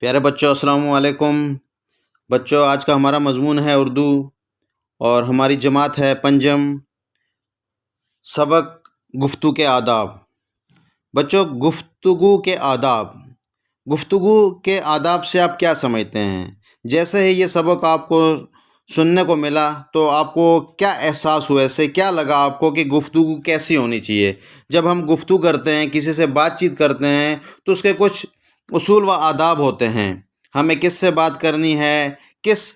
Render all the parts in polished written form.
پیارے بچوں، السلام علیکم۔ بچوں، آج کا ہمارا مضمون ہے اردو اور ہماری جماعت ہے پنجم۔ سبق گفتگو کے آداب۔ بچوں، گفتگو کے آداب سے آپ کیا سمجھتے ہیں؟ جیسے ہی یہ سبق آپ کو سننے کو ملا تو آپ کو کیا احساس ہوا، اسے کیا لگا آپ کو کہ گفتگو کیسی ہونی چاہیے؟ جب ہم گفتگو کرتے ہیں، کسی سے بات چیت کرتے ہیں تو اس کے کچھ اصول و آداب ہوتے ہیں۔ ہمیں کس سے بات کرنی ہے، کس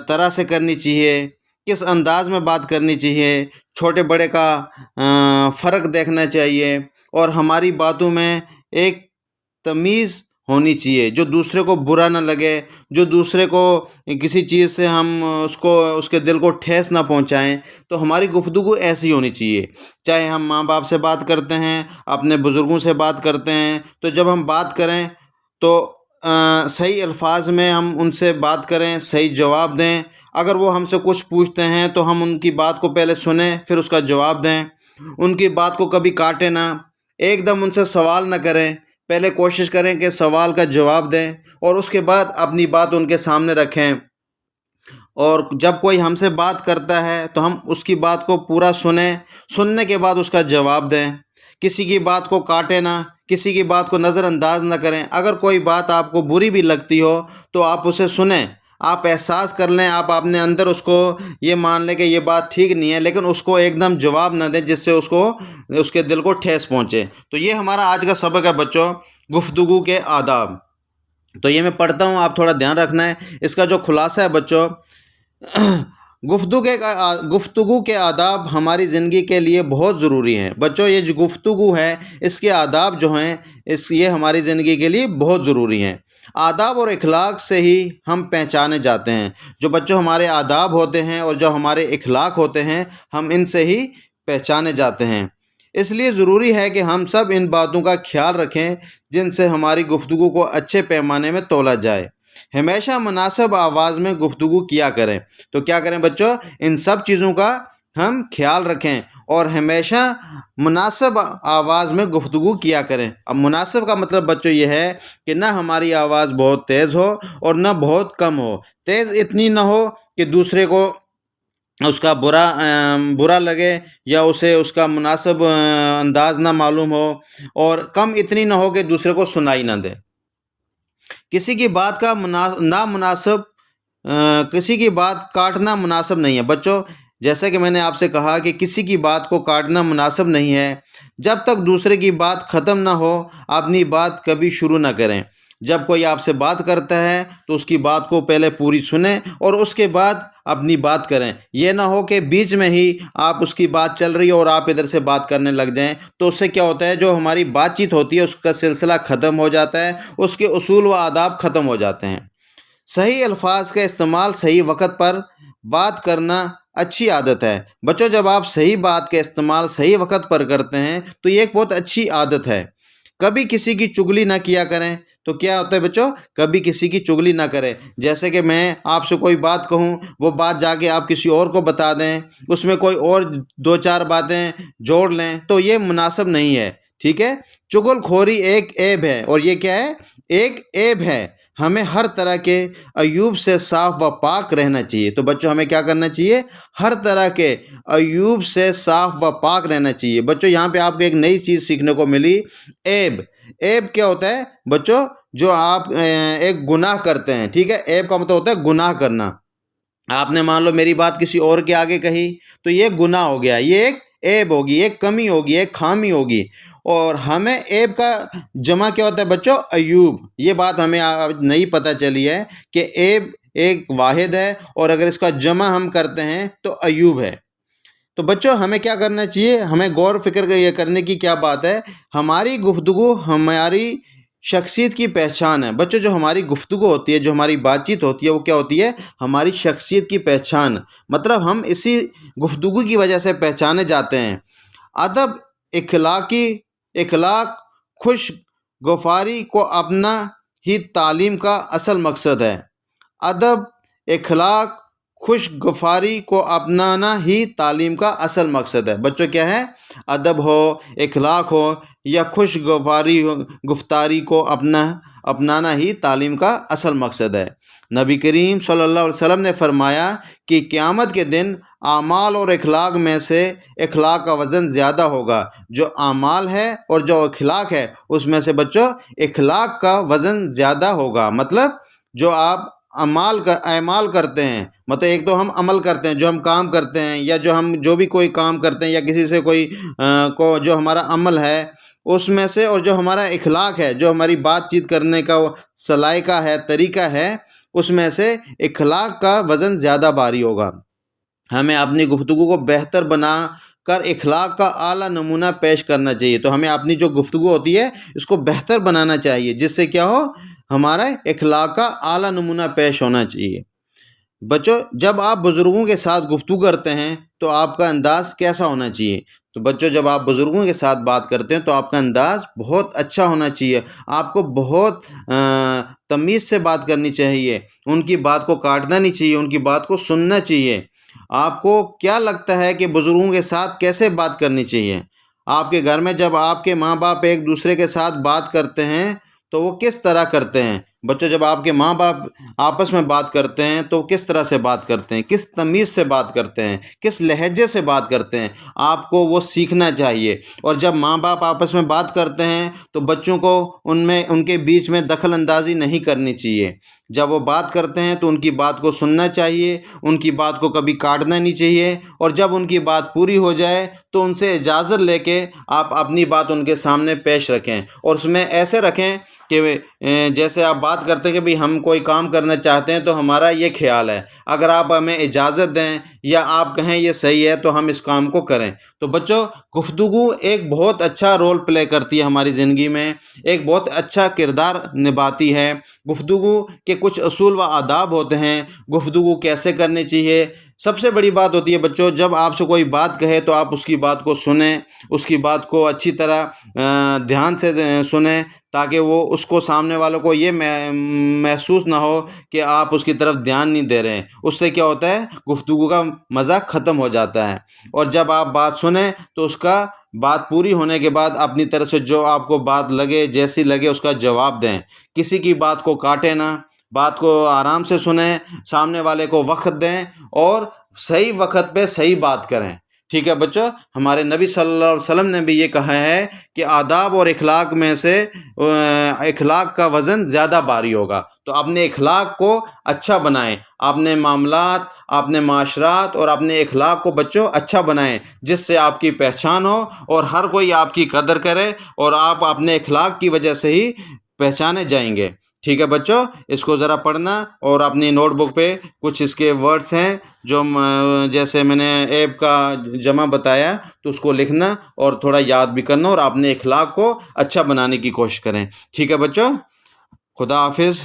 طرح سے کرنی چاہیے، کس انداز میں بات کرنی چاہیے، چھوٹے بڑے کا فرق دیکھنا چاہیے، اور ہماری باتوں میں ایک تمیز ہونی چاہیے جو دوسرے کو برا نہ لگے، جو دوسرے کو کسی چیز سے ہم اس کے دل کو ٹھیس نہ پہنچائیں۔ تو ہماری گفتگو ایسی ہونی چاہیے، چاہے ہم ماں باپ سے بات کرتے ہیں، اپنے بزرگوں سے بات کرتے ہیں، تو جب ہم بات کریں تو صحیح الفاظ میں ہم ان سے بات کریں، صحیح جواب دیں۔ اگر وہ ہم سے کچھ پوچھتے ہیں تو ہم ان کی بات کو پہلے سنیں، پھر اس کا جواب دیں۔ ان کی بات کو کبھی کاٹیں نہ، ایک دم ان سے سوال نہ کریں، پہلے کوشش کریں کہ سوال کا جواب دیں اور اس کے بعد اپنی بات ان کے سامنے رکھیں۔ اور جب کوئی ہم سے بات کرتا ہے تو ہم اس کی بات کو پورا سنیں، سننے کے بعد اس کا جواب دیں۔ کسی کی بات کو کاٹیں نہ، کسی کی بات کو نظر انداز نہ کریں۔ اگر کوئی بات آپ کو بری بھی لگتی ہو تو آپ اسے سنیں، آپ احساس کر لیں، آپ اپنے اندر اس کو یہ مان لیں کہ یہ بات ٹھیک نہیں ہے، لیکن اس کو ایک دم جواب نہ دیں جس سے اس کے دل کو ٹھیس پہنچے۔ تو یہ ہمارا آج کا سبق ہے بچوں، گفتگو کے آداب۔ تو یہ میں پڑھتا ہوں، آپ تھوڑا دھیان رکھنا ہے۔ اس کا جو خلاصہ ہے بچوں، گفتگو کے آداب ہماری زندگی کے لیے بہت ضروری ہیں۔ بچوں، یہ جو گفتگو ہے، اس کے آداب جو ہیں، یہ ہماری زندگی کے لیے بہت ضروری ہیں۔ آداب اور اخلاق سے ہی ہم پہچانے جاتے ہیں۔ جو بچوں ہمارے آداب ہوتے ہیں اور جو ہمارے اخلاق ہوتے ہیں، ہم ان سے ہی پہچانے جاتے ہیں۔ اس لیے ضروری ہے کہ ہم سب ان باتوں کا خیال رکھیں جن سے ہماری گفتگو کو اچھے پیمانے میں تولا جائے۔ ہمیشہ مناسب آواز میں گفتگو کیا کریں۔ تو کیا کریں بچوں؟ ان سب چیزوں کا ہم خیال رکھیں اور ہمیشہ مناسب آواز میں گفتگو کیا کریں۔ اب مناسب کا مطلب بچوں یہ ہے کہ نہ ہماری آواز بہت تیز ہو اور نہ بہت کم ہو۔ تیز اتنی نہ ہو کہ دوسرے کو اس کا برا لگے یا اسے اس کا مناسب انداز نہ معلوم ہو، اور کم اتنی نہ ہو کہ دوسرے کو سنائی نہ دے۔ کسی کی بات کاٹنا مناسب نہیں ہے۔ بچوں، جیسے کہ میں نے آپ سے کہا کہ کسی کی بات کو کاٹنا مناسب نہیں ہے۔ جب تک دوسرے کی بات ختم نہ ہو، اپنی بات کبھی شروع نہ کریں۔ جب کوئی آپ سے بات کرتا ہے تو اس کی بات کو پہلے پوری سنیں اور اس کے بعد اپنی بات کریں۔ یہ نہ ہو کہ بیچ میں ہی آپ اس کی بات چل رہی ہے اور آپ ادھر سے بات کرنے لگ جائیں، تو اس سے کیا ہوتا ہے، جو ہماری بات چیت ہوتی ہے اس کا سلسلہ ختم ہو جاتا ہے، اس کے اصول و آداب ختم ہو جاتے ہیں۔ صحیح الفاظ کا استعمال، صحیح وقت پر بات کرنا اچھی عادت ہے۔ بچوں، جب آپ صحیح بات کا استعمال صحیح وقت پر کرتے ہیں تو یہ ایک بہت اچھی عادت ہے۔ کبھی کسی کی چغلی نہ کیا کریں۔ تو کیا ہوتا ہے بچوں؟ کبھی کسی کی چغلی نہ کریں۔ جیسے کہ میں آپ سے کوئی بات کہوں، وہ بات جا کے آپ کسی اور کو بتا دیں، اس میں کوئی اور دو چار باتیں جوڑ لیں، تو یہ مناسب نہیں ہے۔ ٹھیک ہے؟ چغل خوری ایک عیب ہے، اور یہ کیا ہے؟ ایک عیب ہے۔ ہمیں ہر طرح کے عیوب سے صاف و پاک رہنا چاہیے۔ تو بچوں، ہمیں کیا کرنا چاہیے؟ ہر طرح کے عیوب سے صاف و پاک رہنا چاہیے۔ بچوں، یہاں پہ آپ کو ایک نئی چیز سیکھنے کو ملی، عیب۔ عیب کیا ہوتا ہے بچوں؟ جو آپ ایک گناہ کرتے ہیں۔ ٹھیک ہے؟ عیب کا مطلب ہوتا ہے گناہ کرنا۔ آپ نے مان لو میری بات کسی اور کے آگے کہی تو یہ گناہ ہو گیا، یہ ایک عیب ہوگی، ایک کمی ہوگی، ایک خامی ہوگی۔ اور ہمیں عیب کا جمع کیا ہوتا ہے بچوں؟ عیوب۔ یہ بات ہمیں نہیں پتہ چلی ہے کہ عیب ایک واحد ہے، اور اگر اس کا جمع ہم کرتے ہیں تو عیوب ہے۔ تو بچوں، ہمیں کیا کرنا چاہیے؟ ہمیں غور فکر یہ کرنے کی کیا بات ہے؟ ہماری گفتگو ہماری شخصیت کی پہچان ہے۔ بچوں، جو ہماری گفتگو ہوتی ہے، جو ہماری بات چیت ہوتی ہے، وہ کیا ہوتی ہے؟ ہماری شخصیت کی پہچان۔ مطلب ہم اسی گفتگو کی وجہ سے پہچانے جاتے ہیں۔ ادب، اخلاق، خوش گفتاری کو اپنا ہی تعلیم کا اصل مقصد ہے۔ ادب، اخلاق، خوشگواری کو اپنانا ہی تعلیم کا اصل مقصد ہے۔ بچوں کیا ہے؟ ادب ہو، اخلاق ہو یا گفتاری کو اپنانا ہی تعلیم کا اصل مقصد ہے۔ نبی کریم صلی اللہ علیہ وسلم نے فرمایا کہ قیامت کے دن اعمال اور اخلاق میں سے اخلاق کا وزن زیادہ ہوگا۔ جو اعمال ہے اور جو اخلاق ہے اس میں سے بچوں اخلاق کا وزن زیادہ ہوگا۔ مطلب جو آپ اعمال کرتے ہیں، مطلب ایک تو ہم عمل کرتے ہیں، جو ہم کام کرتے ہیں، یا جو بھی کوئی کام کرتے ہیں یا کسی سے جو ہمارا عمل ہے اس میں سے، اور جو ہمارا اخلاق ہے، جو ہماری بات چیت کرنے کا سلیقہ ہے، طریقہ ہے، اس میں سے اخلاق کا وزن زیادہ بھاری ہوگا۔ ہمیں اپنی گفتگو کو بہتر بنا کر اخلاق کا اعلیٰ نمونہ پیش کرنا چاہیے۔ تو ہمیں اپنی جو گفتگو ہوتی ہے اس کو بہتر بنانا چاہیے، جس سے کیا ہو، ہمارا اخلاق کا اعلیٰ نمونہ پیش ہونا چاہیے۔ بچوں جب آپ بزرگوں کے ساتھ گفتگو کرتے ہیں تو آپ کا انداز کیسا ہونا چاہیے؟ تو بچوں جب آپ بزرگوں کے ساتھ بات کرتے ہیں تو آپ کا انداز بہت اچھا ہونا چاہیے۔ آپ کو بہت تمیز سے بات کرنی چاہیے، ان کی بات کو کاٹنا نہیں چاہیے، ان کی بات کو سننا چاہیے۔ آپ کو کیا لگتا ہے کہ بزرگوں کے ساتھ کیسے بات کرنی چاہیے؟ آپ کے گھر میں جب آپ کے ماں باپ ایک دوسرے کے ساتھ بات کرتے ہیں تو وہ کس طرح کرتے ہیں؟ بچوں جب آپ کے ماں باپ آپس میں بات کرتے ہیں تو کس طرح سے بات کرتے ہیں، کس تمیز سے بات کرتے ہیں، کس لہجے سے بات کرتے ہیں؟ آپ کو وہ سیکھنا چاہیے۔ اور جب ماں باپ آپس میں بات کرتے ہیں تو بچوں کو ان کے بیچ میں دخل اندازی نہیں کرنی چاہیے۔ جب وہ بات کرتے ہیں تو ان کی بات کو سننا چاہیے، ان کی بات کو کبھی کاٹنا نہیں چاہیے، اور جب ان کی بات پوری ہو جائے تو ان سے اجازت لے کے آپ اپنی بات ان کے سامنے پیش رکھیں، اور اس میں ایسے رکھیں کہ جیسے آپ بات کرتے ہیں کہ بھئی ہم کوئی کام کرنا چاہتے ہیں تو ہمارا یہ خیال ہے، اگر آپ ہمیں اجازت دیں یا آپ کہیں یہ صحیح ہے تو ہم اس کام کو کریں۔ تو بچوں گفتگو ایک بہت اچھا رول پلے کرتی ہے ہماری زندگی میں، ایک بہت اچھا کردار نبھاتی ہے۔ گفتگو کے کچھ اصول و آداب ہوتے ہیں، گفتگو کیسے کرنی چاہیے۔ سب سے بڑی بات ہوتی ہے بچوں، جب آپ سے کوئی بات کہے تو آپ اس کی بات کو سنیں، اس کی بات کو اچھی طرح دھیان سے سنیں، تاکہ اس کو سامنے والوں کو یہ محسوس نہ ہو کہ آپ اس کی طرف دھیان نہیں دے رہے ہیں۔ اس سے کیا ہوتا ہے، گفتگو کا مزہ ختم ہو جاتا ہے۔ اور جب آپ بات سنیں تو اس کا بات پوری ہونے کے بعد اپنی طرف سے جو آپ کو بات لگے، جیسی لگے، اس کا جواب دیں۔ کسی کی بات کو کاٹیں نہ، بات کو آرام سے سنیں، سامنے والے کو وقت دیں اور صحیح وقت پہ صحیح بات کریں۔ ٹھیک ہے بچوں، ہمارے نبی صلی اللہ علیہ وسلم نے بھی یہ کہا ہے کہ آداب اور اخلاق میں سے اخلاق کا وزن زیادہ بھاری ہوگا۔ تو اپنے اخلاق کو اچھا بنائیں، اپنے معاملات، اپنے معاشرات اور اپنے اخلاق کو بچوں اچھا بنائیں، جس سے آپ کی پہچان ہو اور ہر کوئی آپ کی قدر کرے، اور آپ اپنے اخلاق کی وجہ سے ہی پہچانے جائیں گے۔ ٹھیک ہے بچوں، اس کو ذرا پڑھنا اور اپنی نوٹ بک پہ کچھ اس کے ورڈز ہیں جو جیسے میں نے ایپ کا جمع بتایا تو اس کو لکھنا اور تھوڑا یاد بھی کرنا، اور اپنے اخلاق کو اچھا بنانے کی کوشش کریں۔ ٹھیک ہے بچوں، خدا حافظ۔